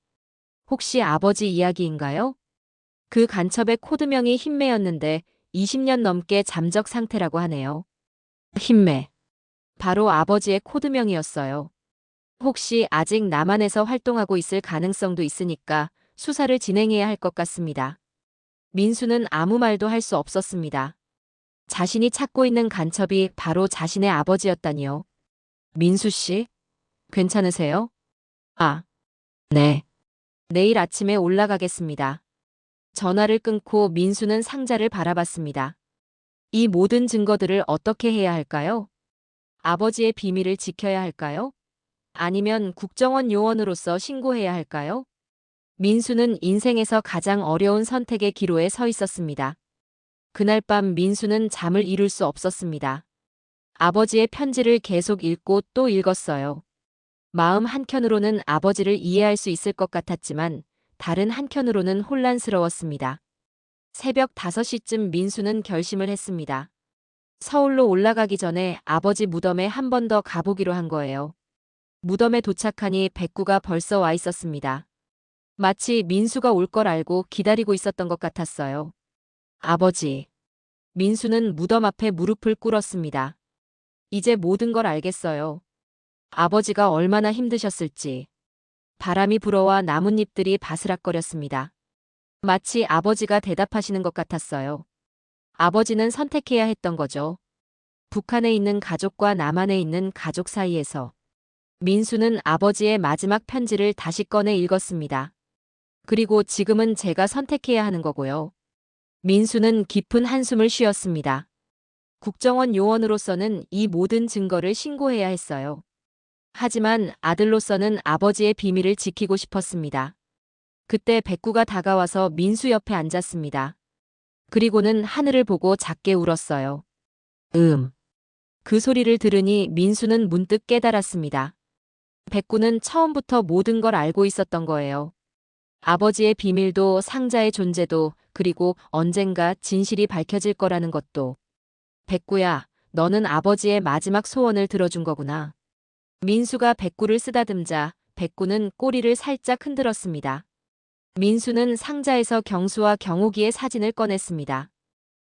혹시 아버지 이야기인가요? 그 간첩의 코드명이 흰매였는데 20년 넘게 잠적 상태라고 하네요. 흰매. 바로 아버지의 코드명이었어요. 혹시 아직 남한에서 활동하고 있을 가능성도 있으니까 수사를 진행해야 할 것 같습니다. 민수는 아무 말도 할 수 없었습니다. 자신이 찾고 있는 간첩이 바로 자신의 아버지였다니요. 민수 씨, 괜찮으세요? 아, 네. 내일 아침에 올라가겠습니다. 전화를 끊고 민수는 상자를 바라봤습니다. 이 모든 증거들을 어떻게 해야 할까요? 아버지의 비밀을 지켜야 할까요? 아니면 국정원 요원으로서 신고해야 할까요? 민수는 인생에서 가장 어려운 선택의 기로에 서 있었습니다. 그날 밤 민수는 잠을 이룰 수 없었습니다. 아버지의 편지를 계속 읽고 또 읽었어요. 마음 한켠으로는 아버지를 이해할 수 있을 것 같았지만 다른 한켠으로는 혼란스러웠습니다. 새벽 5시쯤 민수는 결심을 했습니다. 서울로 올라가기 전에 아버지 무덤에 한 번 더 가보기로 한 거예요. 무덤에 도착하니 백구가 벌써 와 있었습니다. 마치 민수가 올 걸 알고 기다리고 있었던 것 같았어요. 아버지. 민수는 무덤 앞에 무릎을 꿇었습니다. 이제 모든 걸 알겠어요. 아버지가 얼마나 힘드셨을지. 바람이 불어와 나뭇잎들이 바스락거렸습니다. 마치 아버지가 대답하시는 것 같았어요. 아버지는 선택해야 했던 거죠. 북한에 있는 가족과 남한에 있는 가족 사이에서. 민수는 아버지의 마지막 편지를 다시 꺼내 읽었습니다. 그리고 지금은 제가 선택해야 하는 거고요. 민수는 깊은 한숨을 쉬었습니다. 국정원 요원으로서는 이 모든 증거를 신고해야 했어요. 하지만 아들로서는 아버지의 비밀을 지키고 싶었습니다. 그때 백구가 다가와서 민수 옆에 앉았습니다. 그리고는 하늘을 보고 작게 울었어요. 그 소리를 들으니 민수는 문득 깨달았습니다. 백구는 처음부터 모든 걸 알고 있었던 거예요. 아버지의 비밀도 상자의 존재도 그리고 언젠가 진실이 밝혀질 거라는 것도. 백구야, 너는 아버지의 마지막 소원을 들어준 거구나. 민수가 백구를 쓰다듬자 백구는 꼬리를 살짝 흔들었습니다. 민수는 상자에서 경수와 경욱이의 사진을 꺼냈습니다.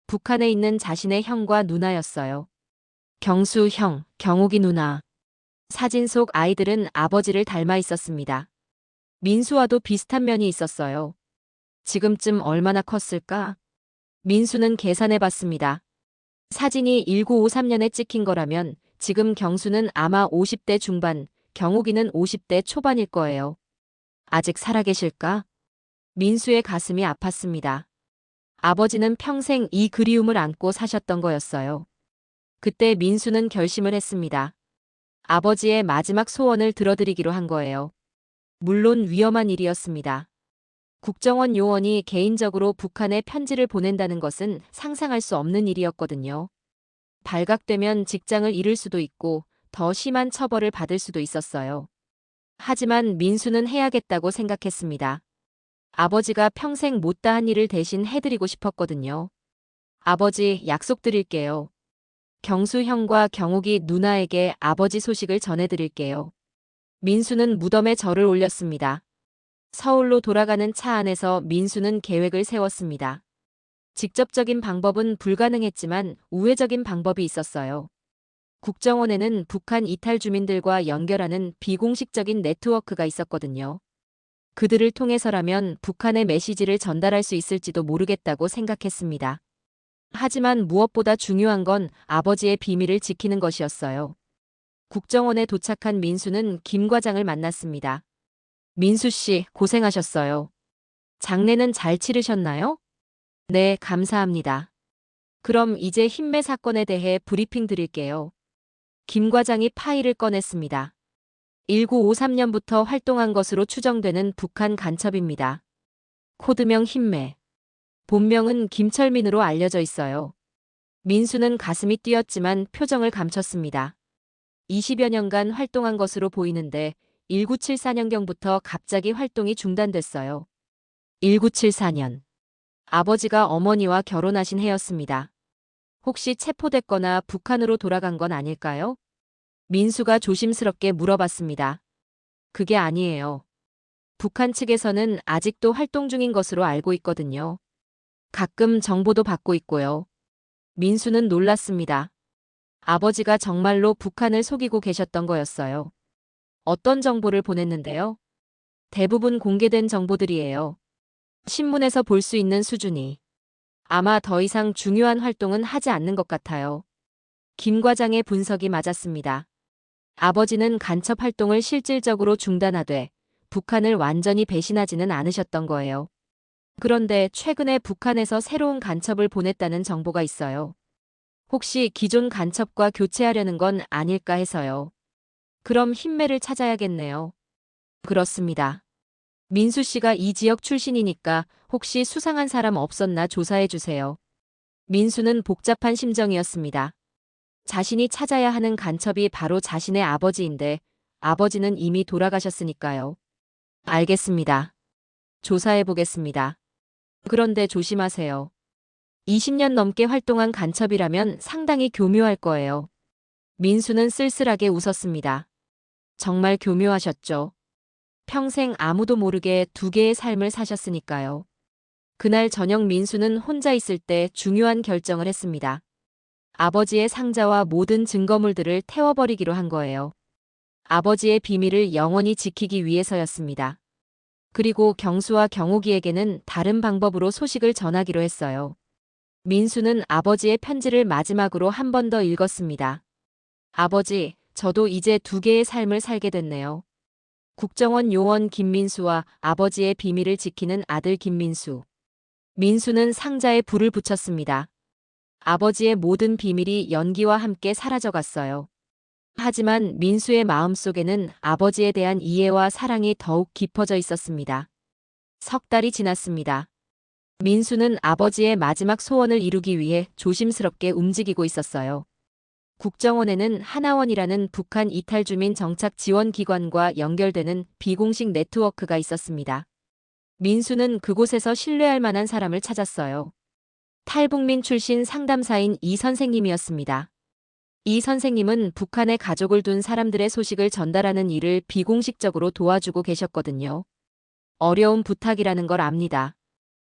북한에 있는 자신의 형과 누나였어요. 경수 형, 경욱이 누나. 사진 속 아이들은 아버지를 닮아 있었습니다. 민수와도 비슷한 면이 있었어요. 지금쯤 얼마나 컸을까? 민수는 계산해 봤습니다. 사진이 1953년에 찍힌 거라면 지금 경수는 아마 50대 중반, 경욱이는 50대 초반일 거예요. 아직 살아계실까? 민수의 가슴이 아팠습니다. 아버지는 평생 이 그리움을 안고 사셨던 거였어요. 그때 민수는 결심을 했습니다. 아버지의 마지막 소원을 들어드리기로 한 거예요. 물론 위험한 일이었습니다. 국정원 요원이 개인적으로 북한에 편지를 보낸다는 것은 상상할 수 없는 일이었거든요. 발각되면 직장을 잃을 수도 있고 더 심한 처벌을 받을 수도 있었어요. 하지만 민수는 해야겠다고 생각했습니다. 아버지가 평생 못다한 일을 대신 해드리고 싶었거든요. 아버지, 약속드릴게요. 경수 형과 경욱이 누나에게 아버지 소식을 전해드릴게요. 민수는 무덤에 절을 올렸습니다. 서울로 돌아가는 차 안에서 민수는 계획을 세웠습니다. 직접적인 방법은 불가능했지만 우회적인 방법이 있었어요. 국정원에는 북한 이탈 주민들과 연결하는 비공식적인 네트워크가 있었거든요. 그들을 통해서라면 북한의 메시지를 전달할 수 있을지도 모르겠다고 생각했습니다. 하지만 무엇보다 중요한 건 아버지의 비밀을 지키는 것이었어요. 국정원에 도착한 민수는 김 과장을 만났습니다. 민수 씨, 고생하셨어요. 장례는 잘 치르셨나요? 네, 감사합니다. 그럼 이제 흰매 사건에 대해 브리핑 드릴게요. 김 과장이 파일을 꺼냈습니다. 1953년부터 활동한 것으로 추정되는 북한 간첩입니다. 코드명 흰매. 본명은 김철민으로 알려져 있어요. 민수는 가슴이 뛰었지만 표정을 감췄습니다. 20여 년간 활동한 것으로 보이는데 1974년경부터 갑자기 활동이 중단됐어요. 1974년. 아버지가 어머니와 결혼하신 해였습니다. 혹시 체포됐거나 북한으로 돌아간 건 아닐까요? 민수가 조심스럽게 물어봤습니다. 그게 아니에요. 북한 측에서는 아직도 활동 중인 것으로 알고 있거든요. 가끔 정보도 받고 있고요. 민수는 놀랐습니다. 아버지가 정말로 북한을 속이고 계셨던 거였어요. 어떤 정보를 보냈는데요? 대부분 공개된 정보들이에요. 신문에서 볼 수 있는 수준이. 아마 더 이상 중요한 활동은 하지 않는 것 같아요. 김 과장의 분석이 맞았습니다. 아버지는 간첩 활동을 실질적으로 중단하되 북한을 완전히 배신하지는 않으셨던 거예요. 그런데 최근에 북한에서 새로운 간첩을 보냈다는 정보가 있어요. 혹시 기존 간첩과 교체하려는 건 아닐까 해서요. 그럼 흰매를 찾아야겠네요. 그렇습니다. 민수 씨가 이 지역 출신이니까 혹시 수상한 사람 없었나 조사해 주세요. 민수는 복잡한 심정이었습니다. 자신이 찾아야 하는 간첩이 바로 자신의 아버지인데 아버지는 이미 돌아가셨으니까요. 알겠습니다. 조사해 보겠습니다. 그런데 조심하세요. 20년 넘게 활동한 간첩이라면 상당히 교묘할 거예요. 민수는 쓸쓸하게 웃었습니다. 정말 교묘하셨죠. 평생 아무도 모르게 두 개의 삶을 사셨으니까요. 그날 저녁 민수는 혼자 있을 때 중요한 결정을 했습니다. 아버지의 상자와 모든 증거물들을 태워버리기로 한 거예요. 아버지의 비밀을 영원히 지키기 위해서였습니다. 그리고 경수와 경옥이에게는 다른 방법으로 소식을 전하기로 했어요. 민수는 아버지의 편지를 마지막으로 한 번 더 읽었습니다. 아버지, 저도 이제 두 개의 삶을 살게 됐네요. 국정원 요원 김민수와 아버지의 비밀을 지키는 아들 김민수. 민수는 상자에 불을 붙였습니다. 아버지의 모든 비밀이 연기와 함께 사라져갔어요. 하지만 민수의 마음속에는 아버지에 대한 이해와 사랑이 더욱 깊어져 있었습니다. 석 달이 지났습니다. 민수는 아버지의 마지막 소원을 이루기 위해 조심스럽게 움직이고 있었어요. 국정원에는 하나원이라는 북한 이탈주민 정착 지원 기관과 연결되는 비공식 네트워크가 있었습니다. 민수는 그곳에서 신뢰할 만한 사람을 찾았어요. 탈북민 출신 상담사인 이 선생님이었습니다. 이 선생님은 북한에 가족을 둔 사람들의 소식을 전달하는 일을 비공식적으로 도와주고 계셨거든요. 어려운 부탁이라는 걸 압니다.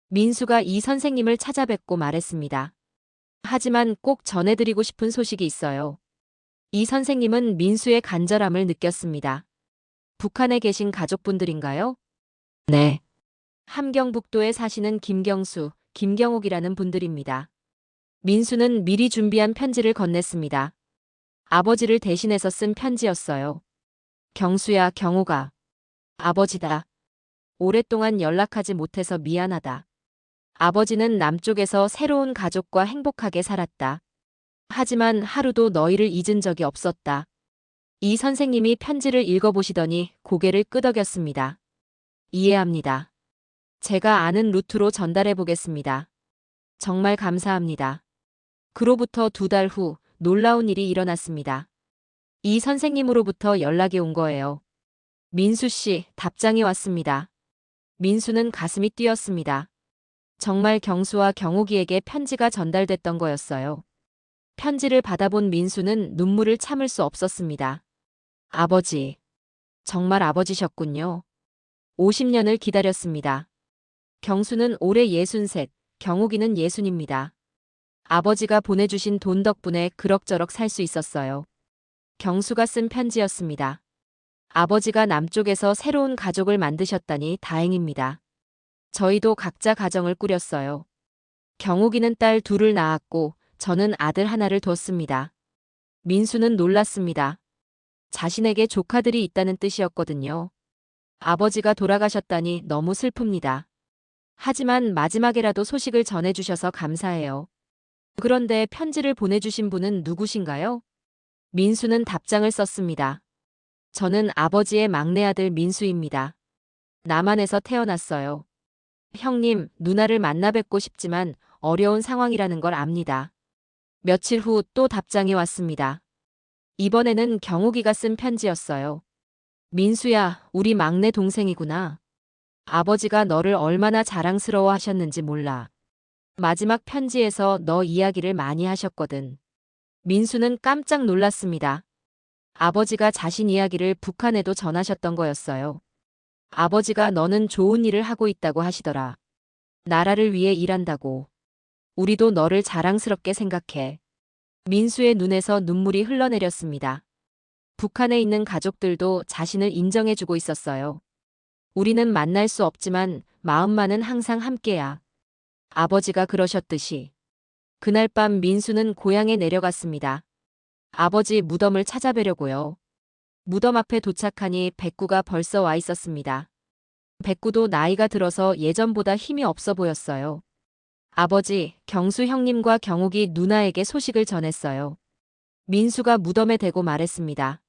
민수가 이 선생님을 찾아뵙고 말했습니다. 하지만 꼭 전해드리고 싶은 소식이 있어요. 이 선생님은 민수의 간절함을 느꼈습니다. 북한에 계신 가족분들인가요? 네. 함경북도에 사시는 김경수, 김경옥이라는 분들입니다. 민수는 미리 준비한 편지를 건넸습니다. 아버지를 대신해서 쓴 편지였어요. 경수야, 경옥아. 아버지다. 오랫동안 연락하지 못해서 미안하다. 아버지는 남쪽에서 새로운 가족과 행복하게 살았다. 하지만 하루도 너희를 잊은 적이 없었다. 이 선생님이 편지를 읽어보시더니 고개를 끄덕였습니다. 이해합니다. 제가 아는 루트로 전달해 보겠습니다. 정말 감사합니다. 그로부터 2달 후 놀라운 일이 일어났습니다. 이 선생님으로부터 연락이 온 거예요. 민수 씨, 답장이 왔습니다. 민수는 가슴이 뛰었습니다. 정말 경수와 경옥이에게 편지가 전달됐던 거였어요. 편지를 받아본 민수는 눈물을 참을 수 없었습니다. 아버지. 정말 아버지셨군요. 50년을 기다렸습니다. 경수는 올해 63, 경옥이는 60입니다. 아버지가 보내주신 돈 덕분에 그럭저럭 살 수 있었어요. 경수가 쓴 편지였습니다. 아버지가 남쪽에서 새로운 가족을 만드셨다니 다행입니다. 저희도 각자 가정을 꾸렸어요. 경옥이는 딸 2을 낳았고 저는 아들 하나를 뒀습니다. 민수는 놀랐습니다. 자신에게 조카들이 있다는 뜻이었거든요. 아버지가 돌아가셨다니 너무 슬픕니다. 하지만 마지막에라도 소식을 전해주셔서 감사해요. 그런데 편지를 보내주신 분은 누구신가요? 민수는 답장을 썼습니다. 저는 아버지의 막내 아들 민수입니다. 남한에서 태어났어요. 형님, 누나를 만나 뵙고 싶지만 어려운 상황이라는 걸 압니다. 며칠 후 또 답장이 왔습니다. 이번에는 경욱이가 쓴 편지였어요. 민수야, 우리 막내 동생이구나. 아버지가 너를 얼마나 자랑스러워 하셨는지 몰라. 마지막 편지에서 너 이야기를 많이 하셨거든. 민수는 깜짝 놀랐습니다. 아버지가 자신 이야기를 북한에도 전하셨던 거였어요. 아버지가 너는 좋은 일을 하고 있다고 하시더라. 나라를 위해 일한다고. 우리도 너를 자랑스럽게 생각해. 민수의 눈에서 눈물이 흘러내렸습니다. 북한에 있는 가족들도 자신을 인정해주고 있었어요. 우리는 만날 수 없지만 마음만은 항상 함께야. 아버지가 그러셨듯이. 그날 밤 민수는 고향에 내려갔습니다. 아버지 무덤을 찾아뵈려고요. 무덤 앞에 도착하니 백구가 벌써 와 있었습니다. 백구도 나이가 들어서 예전보다 힘이 없어 보였어요. 아버지, 경수 형님과 경욱이 누나에게 소식을 전했어요. 민수가 무덤에 대고 말했습니다.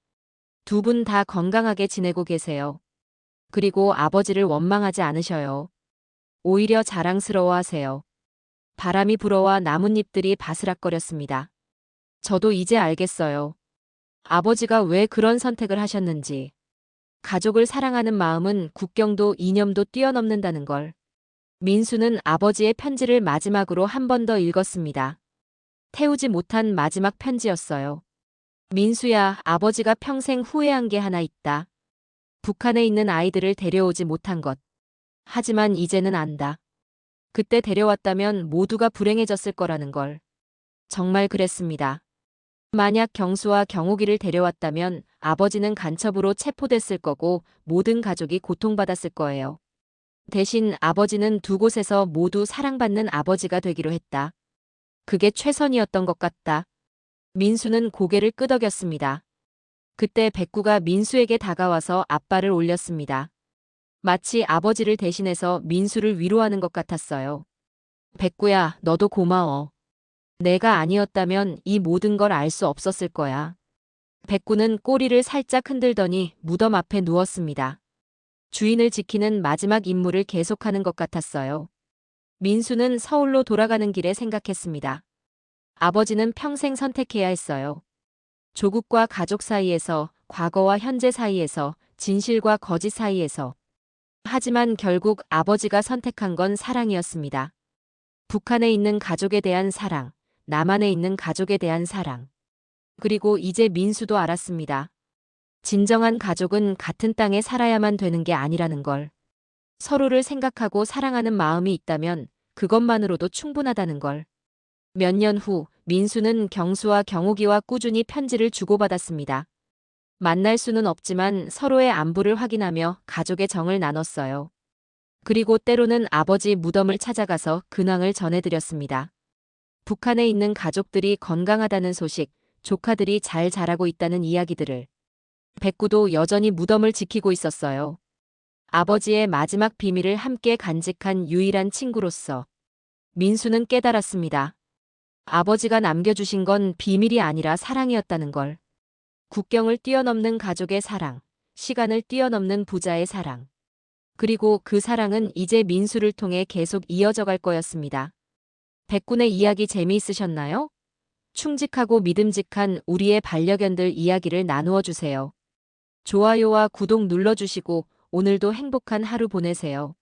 두 분 다 건강하게 지내고 계세요. 그리고 아버지를 원망하지 않으셔요. 오히려 자랑스러워하세요. 바람이 불어와 나뭇잎들이 바스락거렸습니다. 저도 이제 알겠어요. 아버지가 왜 그런 선택을 하셨는지. 가족을 사랑하는 마음은 국경도 이념도 뛰어넘는다는 걸. 민수는 아버지의 편지를 마지막으로 한 번 더 읽었습니다. 태우지 못한 마지막 편지였어요. 민수야, 아버지가 평생 후회한 게 하나 있다. 북한에 있는 아이들을 데려오지 못한 것. 하지만 이제는 안다. 그때 데려왔다면 모두가 불행해졌을 거라는 걸. 정말 그랬습니다. 만약 경수와 경욱이를 데려왔다면 아버지는 간첩으로 체포됐을 거고 모든 가족이 고통받았을 거예요. 대신 아버지는 두 곳에서 모두 사랑받는 아버지가 되기로 했다. 그게 최선이었던 것 같다. 민수는 고개를 끄덕였습니다. 그때 백구가 민수에게 다가와서 앞발을 올렸습니다. 마치 아버지를 대신해서 민수를 위로하는 것 같았어요. 백구야, 너도 고마워. 내가 아니었다면 이 모든 걸 알 수 없었을 거야. 백구는 꼬리를 살짝 흔들더니 무덤 앞에 누웠습니다. 주인을 지키는 마지막 임무를 계속하는 것 같았어요. 민수는 서울로 돌아가는 길에 생각했습니다. 아버지는 평생 선택해야 했어요. 조국과 가족 사이에서, 과거와 현재 사이에서, 진실과 거짓 사이에서. 하지만 결국 아버지가 선택한 건 사랑이었습니다. 북한에 있는 가족에 대한 사랑, 남한에 있는 가족에 대한 사랑. 그리고 이제 민수도 알았습니다. 진정한 가족은 같은 땅에 살아야만 되는 게 아니라는 걸. 서로를 생각하고 사랑하는 마음이 있다면 그것만으로도 충분하다는 걸. 몇 년 후 민수는 경수와 경욱이와 꾸준히 편지를 주고받았습니다. 만날 수는 없지만 서로의 안부를 확인하며 가족의 정을 나눴어요. 그리고 때로는 아버지 무덤을 찾아가서 근황을 전해드렸습니다. 북한에 있는 가족들이 건강하다는 소식, 조카들이 잘 자라고 있다는 이야기들을. 백구도 여전히 무덤을 지키고 있었어요. 아버지의 마지막 비밀을 함께 간직한 유일한 친구로서. 민수는 깨달았습니다. 아버지가 남겨주신 건 비밀이 아니라 사랑이었다는 걸. 국경을 뛰어넘는 가족의 사랑, 시간을 뛰어넘는 부자의 사랑. 그리고 그 사랑은 이제 민수를 통해 계속 이어져 갈 거였습니다. 백군의 이야기 재미있으셨나요? 충직하고 믿음직한 우리의 반려견들 이야기를 나누어 주세요. 좋아요와 구독 눌러주시고 오늘도 행복한 하루 보내세요.